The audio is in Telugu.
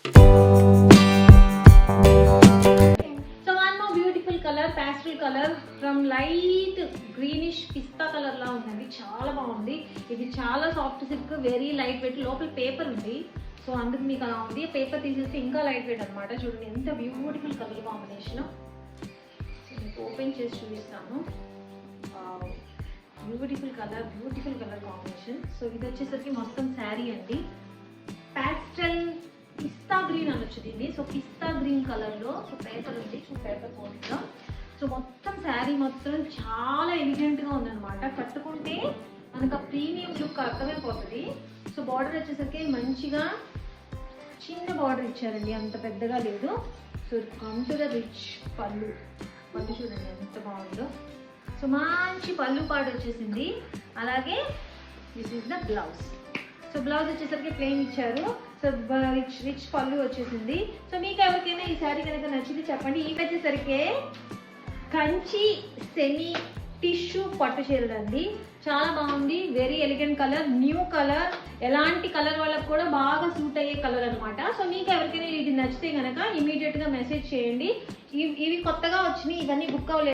So one more beautiful color, pastel color from light greenish pista color లా ఉందండి. చాలా బాగుంది. ఇది చాలా soft silk, very light weight, లోపల పేపర్ ఉంది. సో అందుకు మీకు అలా ఉంది. పేపర్ తీసేస్తే ఇంకా లైట్ వెయిట్ అనమాట. చూడండి ఎంత బ్యూటిఫుల్ కలర్ కాంబినేషన్. మీకు ఓపెన్ చేసి చూపిస్తాను. Beautiful colour combination. సో ఇది వచ్చేసరికి మొత్తం శారీ అండి. ప్యాస్టల్ పిస్తా గ్రీన్ అనొచ్చు దీన్ని. సో పిస్తా గ్రీన్ కలర్లో సో పేపర్ ఉంది. సో పేపర్ కోటింగ్లో సో మొత్తం శారీ మొత్తం చాలా ఎలిగెంట్గా ఉందన్నమాట. కట్టుకుంటే మనకు ఆ ప్రీమియం లుక్ అర్థమైపోతుంది. సో బార్డర్ వచ్చేసరికి మంచిగా చిన్న బార్డర్ ఇచ్చారండి, అంత పెద్దగా లేదు. So come to the rich పళ్ళు చూడండి ఎంత బాగుందో. సో మంచి పళ్ళు పాటు వచ్చేసింది. అలాగే this is the blouse. So blouse వచ్చేసరికి ప్లెయిన్ ఇచ్చారు. సో రిచ్ పళ్ళు వచ్చేసింది. సో మీకు ఎవరికైనా ఈ శారీ కనుక నచ్చింది చెప్పండి. ఈ వచ్చేసరికి కంచి సెమీ టిష్యూ పట్టు చీరలు అండి. చాలా బాగుంది. Very elegant colour, new colour, ఎలాంటి కలర్ వాళ్ళకి కూడా బాగా సూట్ అయ్యే కలర్ అనమాట. సో మీకు ఎవరికైనా ఇది నచ్చితే కనుక ఇమీడియట్గా మెసేజ్ చేయండి. ఇవి కొత్తగా వచ్చినాయి, ఇవన్నీ బుక్ అవ్వలేదు.